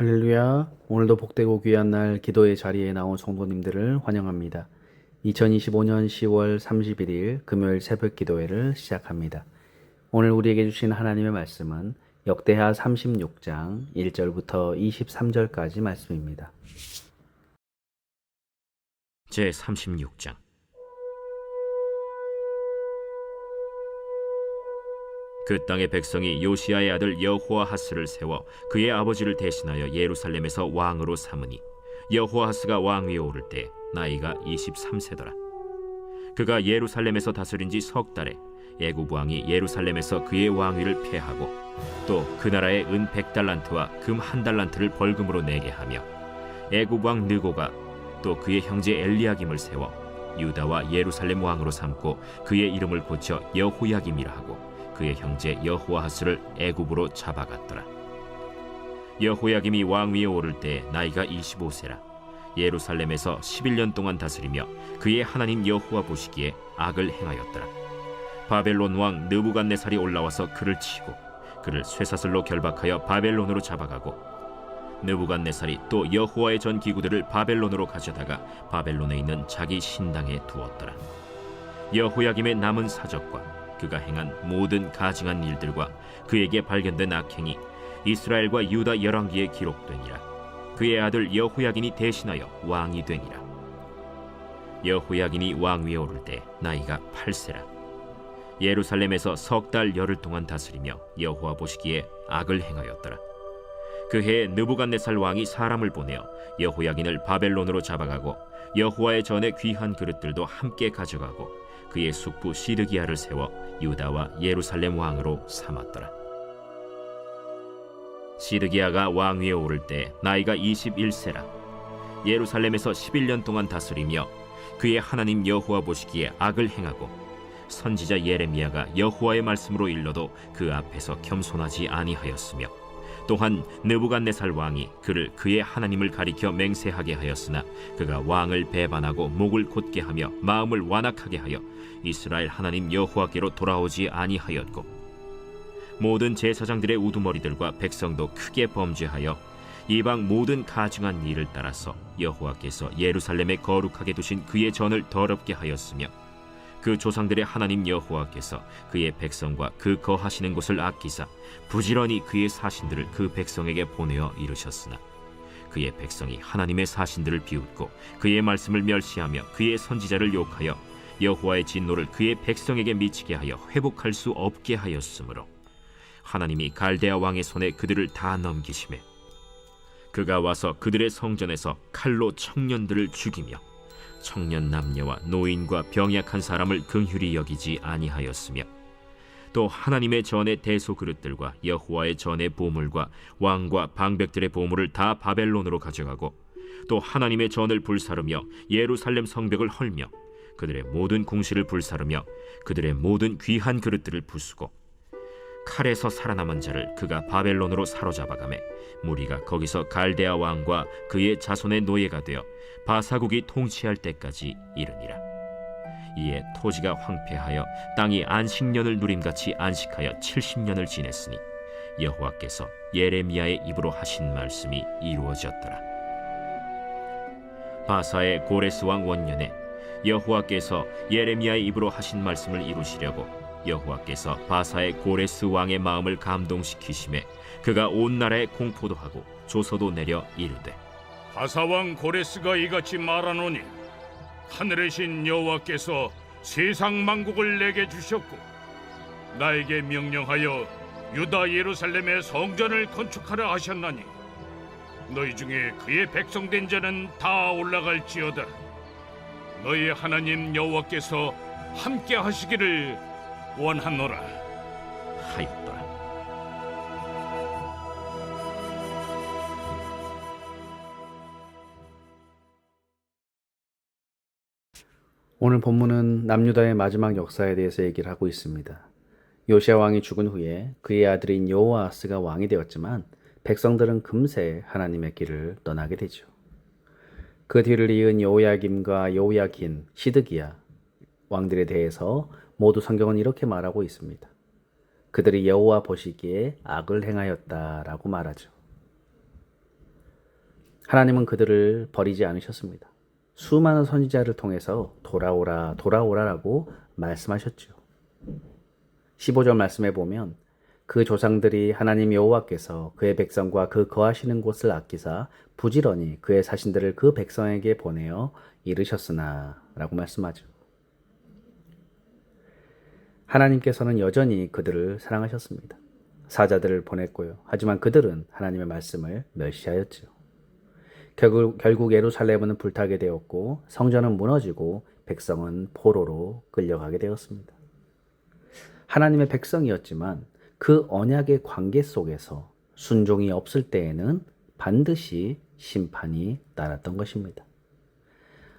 할렐루야. 오늘도 복되고 귀한 날 기도의 자리에 나온 성도님들을 환영합니다. 2025년 10월 31일 금요일 새벽 기도회를 시작합니다. 오늘 우리에게 주신 하나님의 말씀은 역대하 36장 1절부터 23절까지 말씀입니다. 제36장. 그 땅의 백성이 요시야의 아들 여호아하스를 세워 그의 아버지를 대신하여 예루살렘에서 왕으로 삼으니 여호아하스가 왕위에 오를 때 나이가 23세더라. 그가 예루살렘에서 다스린 지 석 달에 애굽 왕이 예루살렘에서 그의 왕위를 폐하고 또 그 나라의 은 100달란트와 금 1달란트를 벌금으로 내게 하며 애굽 왕 느고가 또 그의 형제 엘리야김을 세워 유다와 예루살렘 왕으로 삼고 그의 이름을 고쳐 여호야김이라 하고 그의 형제 여호아하스를 애굽으로 잡아갔더라. 여호야김이 왕위에 오를 때 나이가 25세라. 예루살렘에서 11년 동안 다스리며 그의 하나님 여호와 보시기에 악을 행하였더라. 바벨론 왕 느부갓네살이 올라와서 그를 치고 그를 쇠사슬로 결박하여 바벨론으로 잡아가고 느부갓네살이 또 여호와의 전 기구들을 바벨론으로 가져다가 바벨론에 있는 자기 신당에 두었더라. 여호야김의 남은 사적과 그가 행한 모든 가증한 일들과 그에게 발견된 악행이 이스라엘과 유다 열왕기에 기록되니라. 그의 아들 여호야긴이 대신하여 왕이 되니라. 여호야긴이 왕위에 오를 때 나이가 8세라. 예루살렘에서 석 달 열흘 동안 다스리며 여호와 보시기에 악을 행하였더라. 그 해에 느부갓네살 왕이 사람을 보내어 여호야긴을 바벨론으로 잡아가고 여호와의 전에 귀한 그릇들도 함께 가져가고 그의 숙부 시드기야를 세워 유다와 예루살렘 왕으로 삼았더라. 시드기야가 왕위에 오를 때 나이가 21세라. 예루살렘에서 11년 동안 다스리며 그의 하나님 여호와 보시기에 악을 행하고 선지자 예레미야가 여호와의 말씀으로 일러도 그 앞에서 겸손하지 아니하였으며 또한 느부갓네살 왕이 그를 그의 하나님을 가리켜 맹세하게 하였으나 그가 왕을 배반하고 목을 곧게 하며 마음을 완악하게 하여 이스라엘 하나님 여호와께로 돌아오지 아니하였고 모든 제사장들의 우두머리들과 백성도 크게 범죄하여 이방 모든 가증한 일을 따라서 여호와께서 예루살렘에 거룩하게 두신 그의 전을 더럽게 하였으며 그 조상들의 하나님 여호와께서 그의 백성과 그 거하시는 곳을 아끼사 부지런히 그의 사신들을 그 백성에게 보내어 이르셨으나 그의 백성이 하나님의 사신들을 비웃고 그의 말씀을 멸시하며 그의 선지자를 욕하여 여호와의 진노를 그의 백성에게 미치게 하여 회복할 수 없게 하였으므로 하나님이 갈대아 왕의 손에 그들을 다 넘기시매 그가 와서 그들의 성전에서 칼로 청년들을 죽이며 청년 남녀와 노인과 병약한 사람을 긍휼히 여기지 아니하였으며 또 하나님의 전의 대소 그릇들과 여호와의 전의 보물과 왕과 방백들의 보물을 다 바벨론으로 가져가고 또 하나님의 전을 불사르며 예루살렘 성벽을 헐며 그들의 모든 궁실을 불사르며 그들의 모든 귀한 그릇들을 부수고 칼에서 살아남은 자를 그가 바벨론으로 사로잡아가매 무리가 거기서 갈대아 왕과 그의 자손의 노예가 되어 바사국이 통치할 때까지 이르니라. 이에 토지가 황폐하여 땅이 안식년을 누림같이 안식하여 70년을 지냈으니 여호와께서 예레미야의 입으로 하신 말씀이 이루어졌더라. 바사의 고레스 왕 원년에 여호와께서 예레미야의 입으로 하신 말씀을 이루시려고 여호와께서 바사의 고레스 왕의 마음을 감동시키심에 그가 온 나라에 공포도 하고 조서도 내려 이르되 바사 왕 고레스가 이같이 말하노니 하늘의 신 여호와께서 세상 만국을 내게 주셨고 나에게 명령하여 유다 예루살렘의 성전을 건축하라 하셨나니 너희 중에 그의 백성된 자는 다 올라갈지어다. 너희 하나님 여호와께서 함께 하시기를 원하노라 하였더라. 오늘 본문은 남유다의 마지막 역사에 대해서 얘기를 하고 있습니다. 요시야 왕이 죽은 후에 그의 아들인 여호아하스가 왕이 되었지만 백성들은 금세 하나님의 길을 떠나게 되죠. 그 뒤를 이은 여호야김과 여호야긴, 시드기야 왕들에 대해서 모두 성경은 이렇게 말하고 있습니다. 그들이 여호와 보시기에 악을 행하였다라고 말하죠. 하나님은 그들을 버리지 않으셨습니다. 수많은 선지자를 통해서 돌아오라, 돌아오라라고 말씀하셨죠. 15절 말씀에 보면 그 조상들이 하나님 여호와께서 그의 백성과 그 거하시는 곳을 아끼사 부지런히 그의 사신들을 그 백성에게 보내어 이르셨으나 라고 말씀하죠. 하나님께서는 여전히 그들을 사랑하셨습니다. 사자들을 보냈고요. 하지만 그들은 하나님의 말씀을 멸시하였죠. 결국 예루살렘은 불타게 되었고 성전은 무너지고 백성은 포로로 끌려가게 되었습니다. 하나님의 백성이었지만 그 언약의 관계 속에서 순종이 없을 때에는 반드시 심판이 따랐던 것입니다.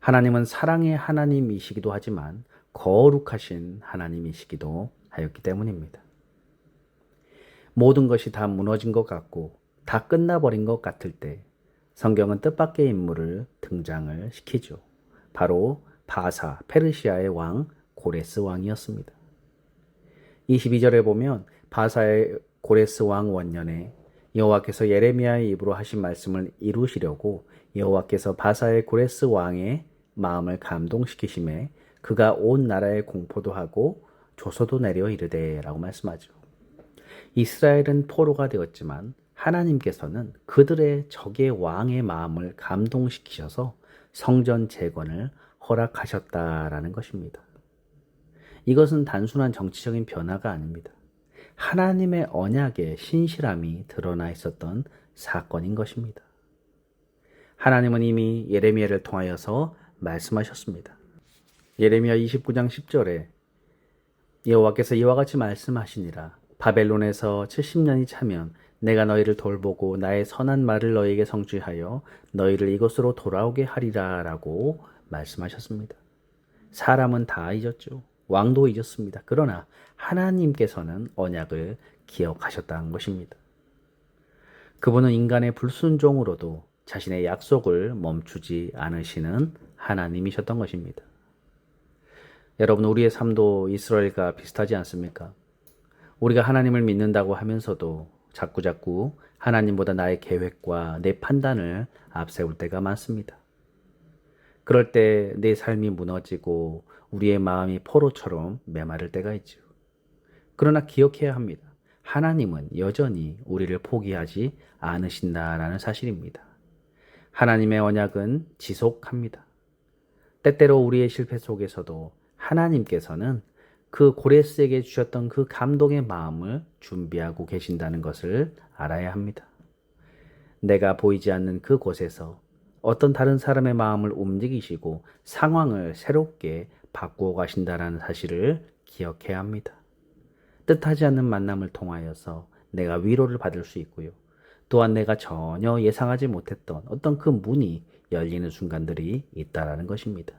하나님은 사랑의 하나님이시기도 하지만 거룩하신 하나님이시기도 하였기 때문입니다. 모든 것이 다 무너진 것 같고 다 끝나버린 것 같을 때 성경은 뜻밖의 인물을 등장을 시키죠. 바로 바사, 페르시아의 왕 고레스 왕이었습니다. 22절에 보면 바사의 고레스 왕 원년에 여호와께서 예레미야의 입으로 하신 말씀을 이루시려고 여호와께서 바사의 고레스 왕의 마음을 감동시키심에 그가 온 나라에 공포도 하고 조서도 내려 이르되 라고 말씀하죠. 이스라엘은 포로가 되었지만 하나님께서는 그들의 적의 왕의 마음을 감동시키셔서 성전 재건을 허락하셨다라는 것입니다. 이것은 단순한 정치적인 변화가 아닙니다. 하나님의 언약의 신실함이 드러나 있었던 사건인 것입니다. 하나님은 이미 예레미야를 통하여서 말씀하셨습니다. 예레미야 29장 10절에 여호와께서 이와 같이 말씀하시니라. 바벨론에서 70년이 차면 내가 너희를 돌보고 나의 선한 말을 너희에게 성취하여 너희를 이곳으로 돌아오게 하리라 라고 말씀하셨습니다. 사람은 다 잊었죠. 왕도 잊었습니다. 그러나 하나님께서는 언약을 기억하셨다는 것입니다. 그분은 인간의 불순종으로도 자신의 약속을 멈추지 않으시는 하나님이셨던 것입니다. 여러분, 우리의 삶도 이스라엘과 비슷하지 않습니까? 우리가 하나님을 믿는다고 하면서도 자꾸자꾸 하나님보다 나의 계획과 내 판단을 앞세울 때가 많습니다. 그럴 때 내 삶이 무너지고 우리의 마음이 포로처럼 메마를 때가 있죠. 그러나 기억해야 합니다. 하나님은 여전히 우리를 포기하지 않으신다라는 사실입니다. 하나님의 언약은 지속합니다. 때때로 우리의 실패 속에서도 하나님께서는 그 고레스에게 주셨던 그 감동의 마음을 준비하고 계신다는 것을 알아야 합니다. 내가 보이지 않는 그 곳에서 어떤 다른 사람의 마음을 움직이시고 상황을 새롭게 바꾸어 가신다는 사실을 기억해야 합니다. 뜻하지 않는 만남을 통하여서 내가 위로를 받을 수 있고요. 또한 내가 전혀 예상하지 못했던 어떤 그 문이 열리는 순간들이 있다라는 것입니다.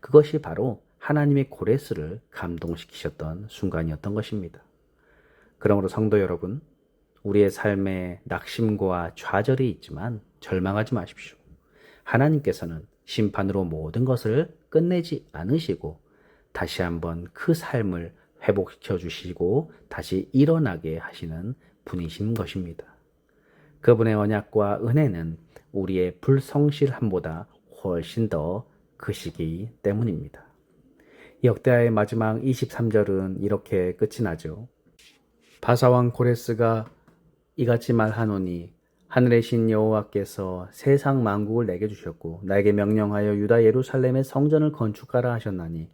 그것이 바로 하나님의 고레스를 감동시키셨던 순간이었던 것입니다. 그러므로 성도 여러분, 우리의 삶에 낙심과 좌절이 있지만 절망하지 마십시오. 하나님께서는 심판으로 모든 것을 끝내지 않으시고 다시 한번 그 삶을 회복시켜 주시고 다시 일어나게 하시는 분이신 것입니다. 그분의 언약과 은혜는 우리의 불성실함보다 훨씬 더 크시기 때문입니다. 역대하의 마지막 23절은 이렇게 끝이 나죠. 바사왕 고레스가 이같이 말하노니 하늘의 신 여호와께서 세상 만국을 내게 주셨고 나에게 명령하여 유다 예루살렘의 성전을 건축하라 하셨나니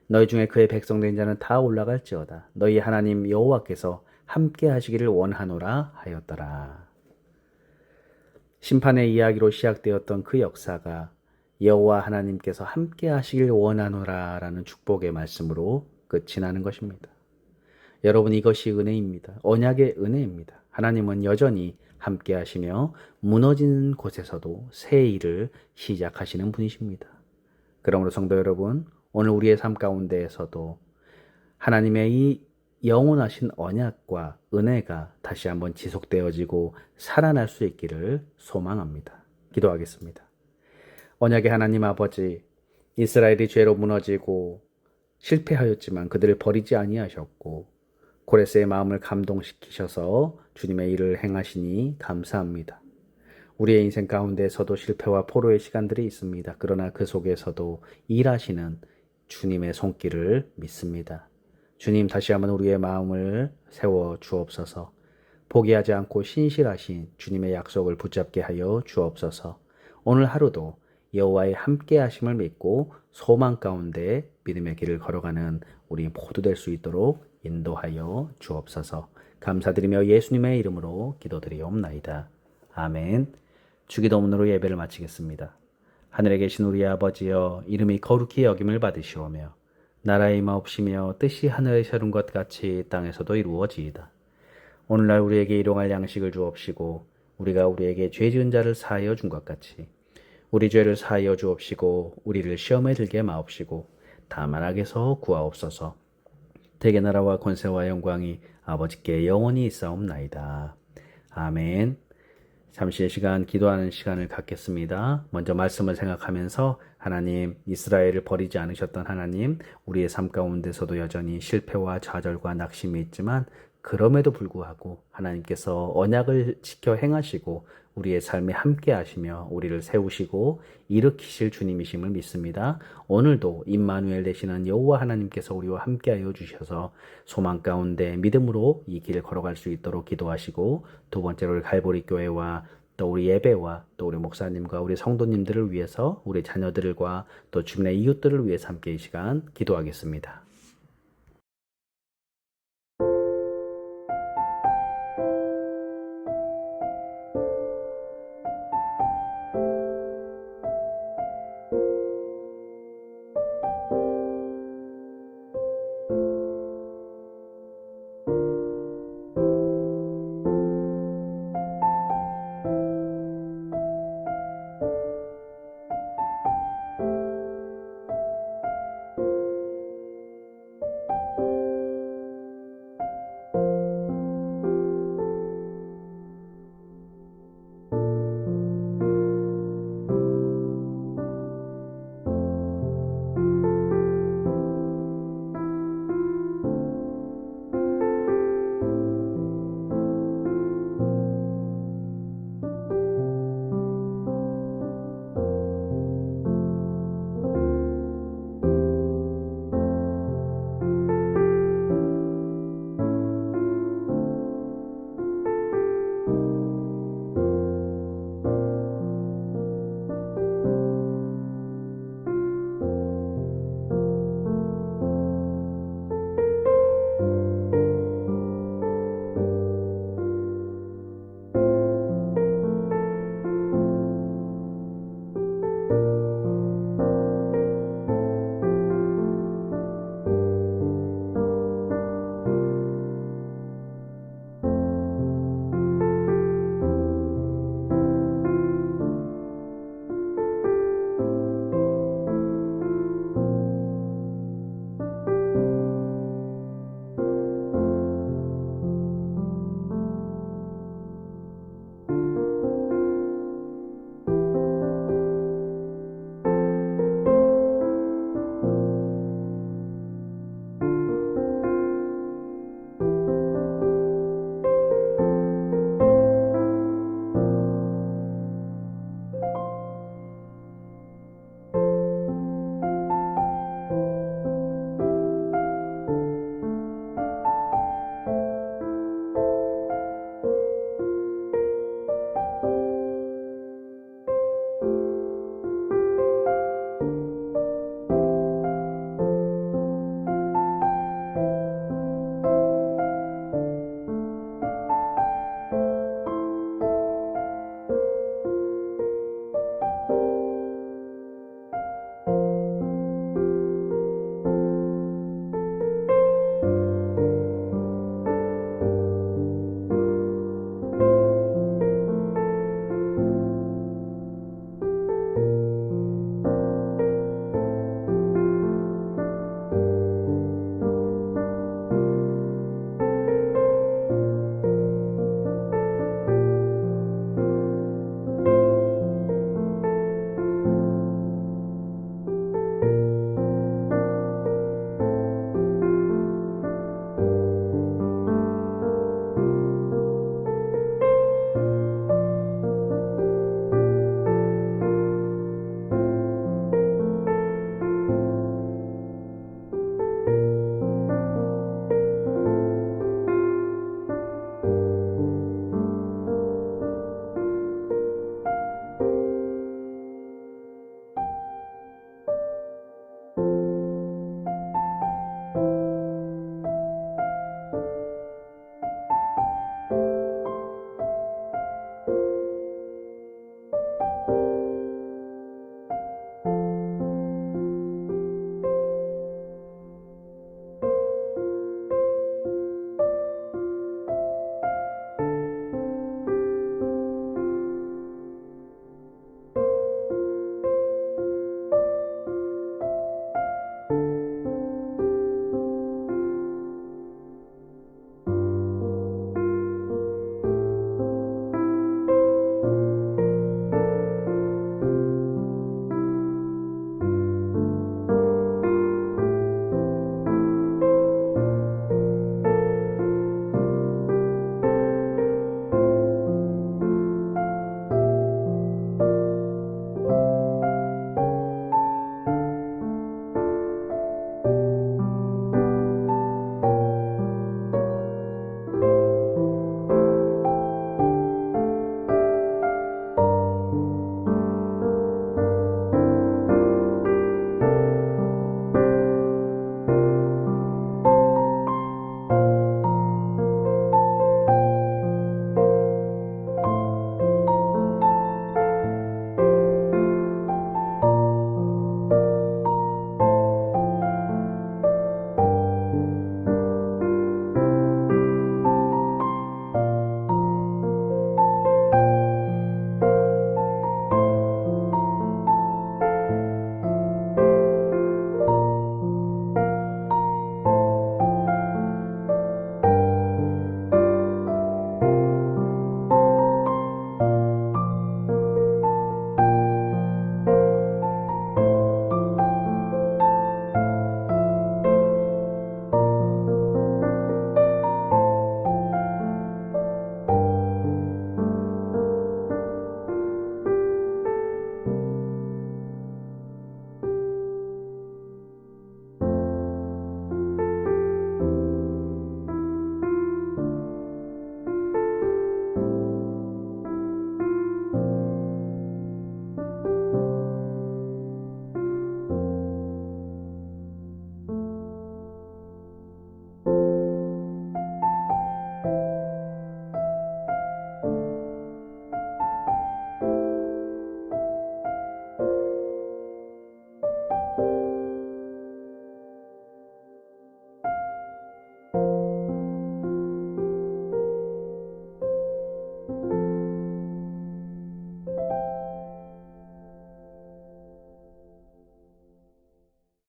너희 중에 그의 백성된 자는 다 올라갈지어다. 너희 하나님 여호와께서 함께 하시기를 원하노라 하였더라. 심판의 이야기로 시작되었던 그 역사가 여호와 하나님께서 함께 하시길 원하노라 라는 축복의 말씀으로 끝이 나는 것입니다. 여러분, 이것이 은혜입니다. 언약의 은혜입니다. 하나님은 여전히 함께 하시며 무너지는 곳에서도 새 일을 시작하시는 분이십니다. 그러므로 성도 여러분, 오늘 우리의 삶 가운데에서도 하나님의 이 영원하신 언약과 은혜가 다시 한번 지속되어지고 살아날 수 있기를 소망합니다. 기도하겠습니다. 언약의 하나님 아버지, 이스라엘이 죄로 무너지고 실패하였지만 그들을 버리지 아니하셨고 고레스의 마음을 감동시키셔서 주님의 일을 행하시니 감사합니다. 우리의 인생 가운데서도 실패와 포로의 시간들이 있습니다. 그러나 그 속에서도 일하시는 주님의 손길을 믿습니다. 주님 다시 한번 우리의 마음을 세워 주옵소서. 포기하지 않고 신실하신 주님의 약속을 붙잡게 하여 주옵소서. 오늘 하루도 여호와의 함께 하심을 믿고 소망 가운데 믿음의 길을 걸어가는 우리 모두 될 수 있도록 인도하여 주옵소서. 감사드리며 예수님의 이름으로 기도드리옵나이다. 아멘. 주기도문으로 예배를 마치겠습니다. 하늘에 계신 우리 아버지여, 이름이 거룩히 여김을 받으시오며 나라의 임하옵시며 뜻이 하늘에서 이룬 것 같이 땅에서도 이루어지이다. 오늘날 우리에게 일용할 양식을 주옵시고 우리가 우리에게 죄 지은 자를 사하여 준 것 같이 우리 죄를 사하여 주옵시고 우리를 시험에 들게 마옵시고 다만 악에서 구하옵소서. 대개 나라와 권세와 영광이 아버지께 영원히 있사옵나이다. 아멘. 잠시의 시간 기도하는 시간을 갖겠습니다. 먼저 말씀을 생각하면서 하나님, 이스라엘을 버리지 않으셨던 하나님, 우리의 삶 가운데서도 여전히 실패와 좌절과 낙심이 있지만 그럼에도 불구하고 하나님께서 언약을 지켜 행하시고 우리의 삶에 함께 하시며 우리를 세우시고 일으키실 주님이심을 믿습니다. 오늘도 임마누엘 되시는 여호와 하나님께서 우리와 함께하여 주셔서 소망 가운데 믿음으로 이 길을 걸어갈 수 있도록 기도하시고, 두 번째로 갈보리 교회와 또 우리 예배와 또 우리 목사님과 우리 성도님들을 위해서 우리 자녀들과 또 주변의 이웃들을 위해서 함께 이 시간 기도하겠습니다.